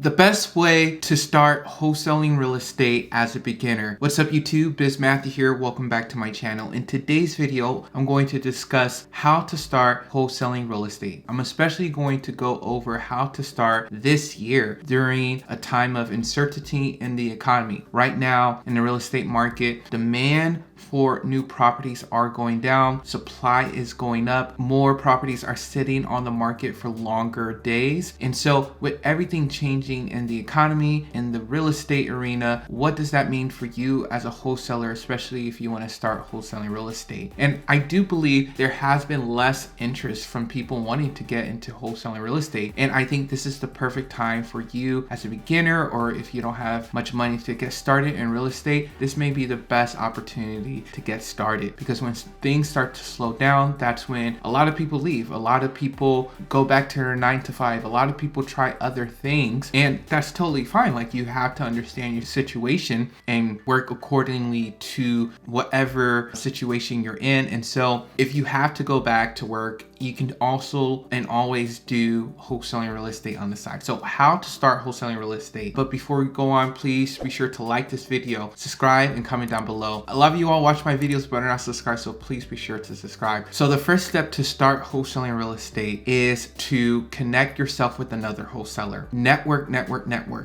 The best way to start wholesaling real estate as a beginner. What's up YouTube? Biz Matthew here. Welcome back to my channel. In today's video, I'm going to discuss how to start wholesaling real estate. I'm especially going to go over how to start this year during a time of uncertainty in the economy. Right now in the real estate market, demand for new properties are going down, supply is going up, more properties are sitting on the market for longer days. And so with everything changing in the economy, in the real estate arena, what does that mean for you as a wholesaler, especially if you want to start wholesaling real estate? And I do believe there has been less interest from people wanting to get into wholesaling real estate. And I think this is the perfect time for you as a beginner, or if you don't have much money to get started in real estate, this may be the best opportunity to get started, because when things start to slow down, that's when a lot of people leave. A lot of people go back to their 9 to 5. A lot of people try other things, and that's totally fine. Like, you have to understand your situation and work accordingly to whatever situation you're in. And so if you have to go back to work, you can also and always do wholesaling real estate on the side. So how to start wholesaling real estate. But before we go on, please be sure to like this video, subscribe, and comment down below. A lot of you all watch my videos but are not subscribed, so please be sure to subscribe. So the first step to start wholesaling real estate is to connect yourself with another wholesaler. Network.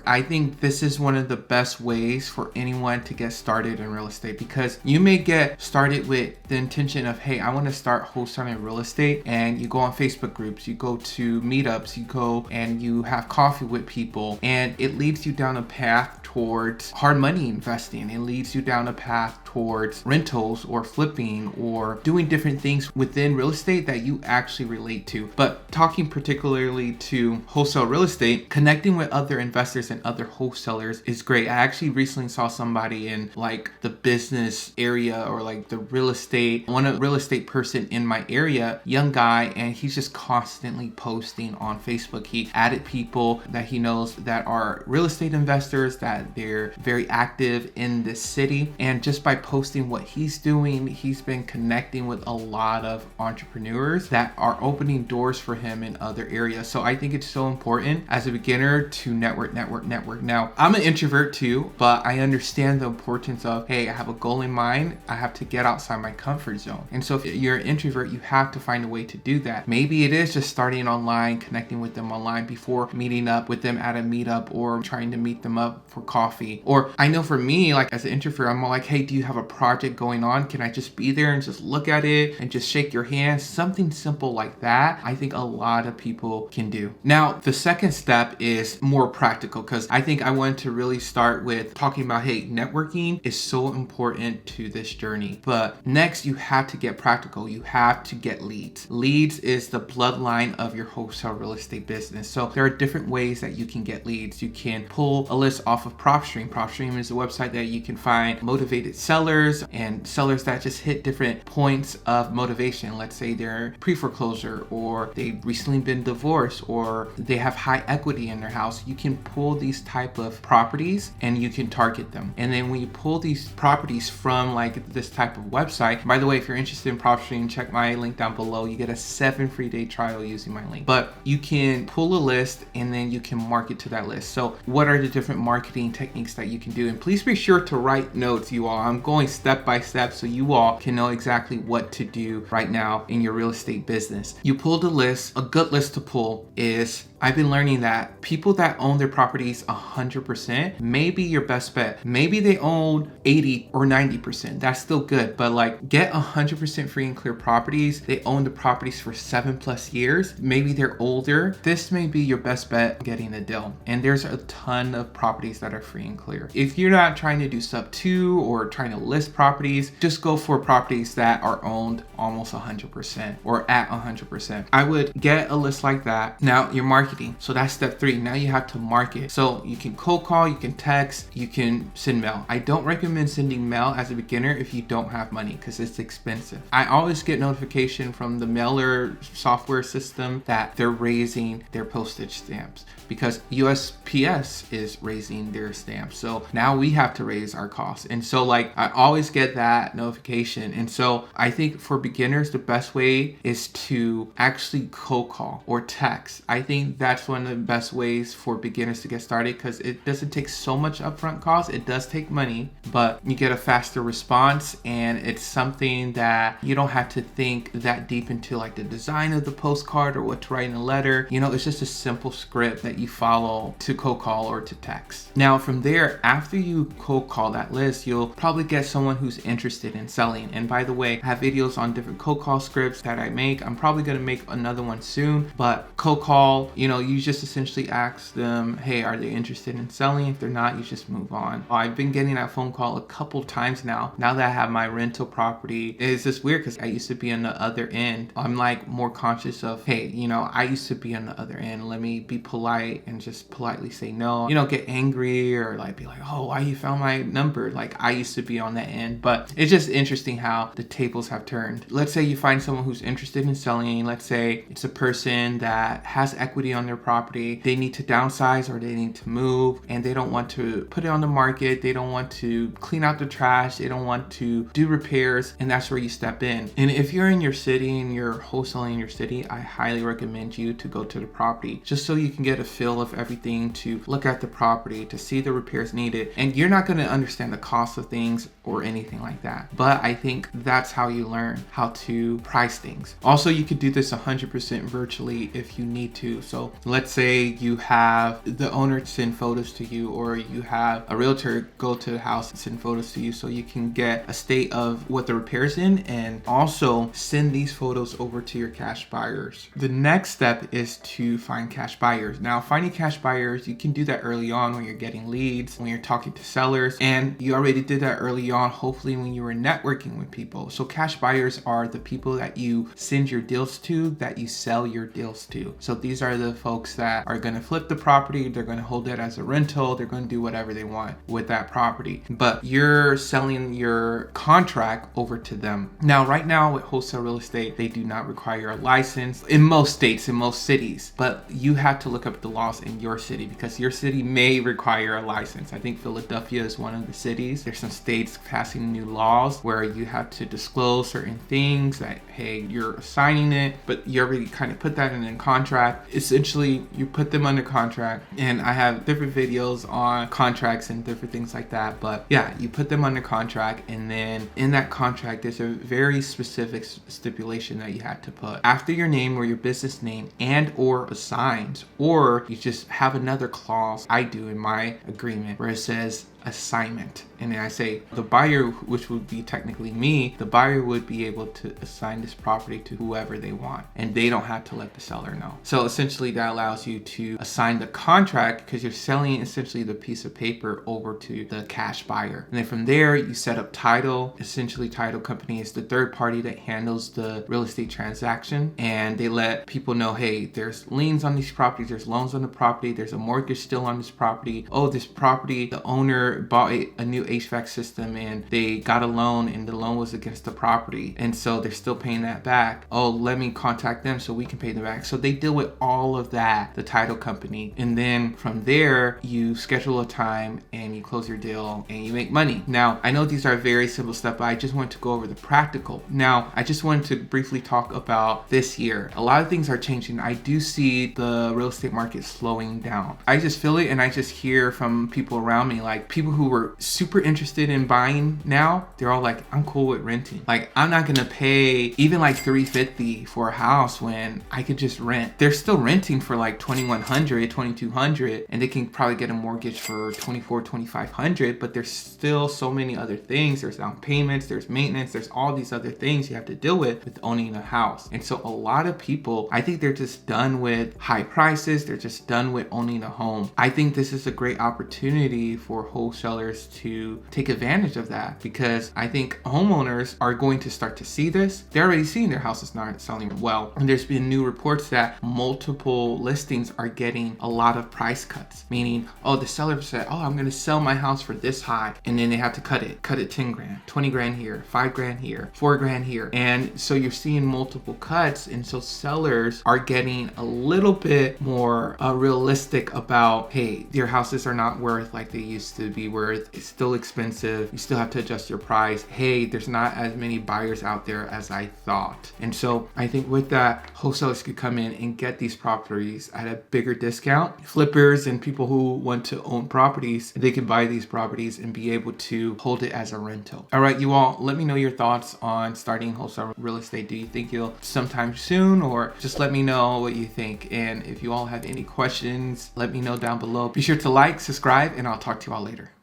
I think this is one of the best ways for anyone to get started in real estate, because you may get started with the intention of, hey, I want to start wholesaling real estate, and you go on Facebook groups, you go to meetups, you go and you have coffee with people, and it leads you down a path towards hard money investing. It leads you down a path towards rentals or flipping or doing different things within real estate that you actually relate to. But talking particularly to wholesale real estate, connecting with other investors and other wholesalers is great. I actually recently saw somebody in like the business area, or like the real estate, a real estate person in my area, young guy, and he's just constantly posting on Facebook. He added people that he knows that are real estate investors, that they're very active in this city, and just by posting what he's doing, he's been connecting with a lot of entrepreneurs that are opening doors for him in other areas. So I think it's so important as a beginner to network. Now, I'm an introvert too, but I understand the importance of, hey, I have a goal in mind, I have to get outside my comfort zone. And so if you're an introvert, you have to find a way to do that. Maybe it is just starting online, connecting with them online before meeting up with them at a meetup, or trying to meet them up for coffee. Or I know for me, like as an introvert, I'm like, hey, do you have a project going on? Can I just be there and just look at it and just shake your hand? Something simple like that, I think a lot of people can do. Now, the second step is more practical, because I think I wanted to really start with talking about, hey, networking is so important to this journey. But next, you have to get practical. You have to get leads. Leads is the bloodline of your wholesale real estate business. So there are different ways that you can get leads. You can pull a list off of PropStream. PropStream is a website that you can find motivated sellers and sellers that just hit different points of motivation. Let's say they're pre-foreclosure, or they've recently been divorced, or they have high equity in their house. You can pull these type of properties and you can target them. And then when you pull these properties from like this type of website, by the way, if you're interested in PropStream, check my link down below. You get a 7 free day trial using my link. But you can pull a list and then you can market to that list. So what are the different marketing techniques that you can do? And please be sure to write notes, you all. I'm going step by step so you all can know exactly what to do right now in your real estate business. You pulled a list. A good list to pull is, I've been learning that people that own their properties 100% may be your best bet. Maybe they own 80 or 90%. That's still good, but like, get 100% free and clear properties. They own the properties for 7+ years. Maybe they're older. This may be your best bet getting a deal. And there's a ton of properties that are free and clear. If you're not trying to do sub 2 or trying to list properties, just go for properties that are owned almost 100% or at 100%. I would get a list like that. Now, your marketing. So that's step 3. Now you have to market. So you can cold call, you can text, you can send mail. I don't recommend sending mail as a beginner if you don't have money, because it's expensive. I always get notification from the mailer software system that they're raising their postage stamps, because USPS is raising their stamps. So now we have to raise our costs. And so like, I always get that notification. And so I think for beginners, the best way is to actually cold call or text. I think that's one of the best ways for beginners to get started, because it doesn't take so much upfront cost. It does take money, but you get a faster response, and it's something that you don't have to think that deep into, like the design of the postcard or what to write in a letter. You know, it's just a simple script that you follow to cold call or to text. Now from there, after you cold call that list, you'll probably get someone who's interested in selling. And by the way, I have videos on different cold call scripts that I make. I'm probably going to make another one soon. But cold call, you know, you just essentially ask them, hey, are they interested in selling? If they're not, you just move on. I've been getting that phone call a couple times now that I have my rental property. It's just weird because I used to be on the other end. I'm like more conscious of, hey, you know, I used to be on the other end. Let me be polite and just politely say no. You know, get angry or like be like, oh, why you found my number? Like I used to be on that end. But it's just interesting how the tables have turned. Let's say you find someone who's interested in selling. Let's say it's a person that has equity on their property. They need to downsize or they need to move, and they don't want to put it on the market. They don't want to clean out the trash. They don't want to do repairs, and that's where you step in. And if you're in your city and you're wholesaling in your city, I highly recommend you to go to the property just so you can get a feel of everything, to look at the property, to see the repairs needed. And you're not going to understand the cost of things or anything like that, but I think that's how you learn how to price things. Also, you could do this 100% virtually if you need to. So let's say you have the owner send photos to you, or you have a realtor go to the house and send photos to you, so you can get a state of what the repair's in, and also send these photos over to your cash buyers. The next step is to find cash buyers. Now, finding cash buyers, you can do that early on when you're getting leads, when you're talking to sellers, and you already did that early on, hopefully when you were networking with people. So cash buyers are the people that you send your deals to, that you sell your deals to. So these are the folks that are going to flip the property, they're going to hold it as a rental, they're going to do whatever they want with that property, but you're selling your contract over to them. Now, right now with wholesale real estate, they do not require a license in most states, in most cities, but you have to look up the laws in your city, because your city may require a license. I think Philadelphia is one of the cities. There's some states passing new laws where you have to disclose certain things, that hey, you're signing it, but you already kind of put that in a contract. Essentially, you put them under contract, and I have different videos on contracts and different things like that. But yeah, you put them under contract, and then in that contract, there's a very specific stipulation that you have to put after your name or your business name, and or assigned, or you just have another clause. I do in my agreement where it says assignment, and then I say the buyer, which would be technically me, the buyer would be able to assign this property to whoever they want, and they don't have to let the seller know. So essentially that allows you to assign the contract, because you're selling essentially the piece of paper over to the cash buyer. And then from there you set up title. Essentially, title company is the third party that handles the real estate transaction, and they let people know, hey, there's liens on these properties, there's loans on the property, there's a mortgage still on this property. Oh, this property, the owner bought a new HVAC system and they got a loan, and the loan was against the property, and so they're still paying that back. Oh, let me contact them so we can pay them back. So they deal with all of that, the title company, and then from there you schedule a time and you close your deal and you make money. Now, I know these are very simple stuff, but I just want to go over the practical. Now, I just wanted to briefly talk about this year. A lot of things are changing. I do see the real estate market slowing down. I just feel it, and I just hear from people around me, like people who were super interested in buying now, they're all like, I'm cool with renting. Like, I'm not gonna pay even like $350 for a house when I could just rent. They're still renting for like $2,100, $2,200, and they can probably get a mortgage for $2,400, $2,500, but there's still so many other things. There's down payments, there's maintenance, there's all these other things you have to deal with owning a house. And so a lot of people, I think they're just done with high prices. They're just done with owning a home. I think this is a great opportunity for wholesalers to take advantage of that, because I think homeowners are going to start to see this. They're already seeing their houses not selling well, and there's been new reports that multiple listings are getting a lot of price cuts, meaning, oh, the seller said, oh, I'm going to sell my house for this high, and then they have to cut it 10 grand, 20 grand here, 5 grand here, 4 grand here. And so you're seeing multiple cuts, and so sellers are getting a little bit more realistic about, hey, your houses are not worth like they used to be be worth. It's still expensive. You still have to adjust your price. Hey, there's not as many buyers out there as I thought. And so I think with that, wholesalers could come in and get these properties at a bigger discount. Flippers and people who want to own properties, they can buy these properties and be able to hold it as a rental. All right, you all, let me know your thoughts on starting wholesale real estate. Do you think you'll sometime soon, or just let me know what you think? And if you all have any questions, let me know down below. Be sure to like, subscribe, and I'll talk to you all later.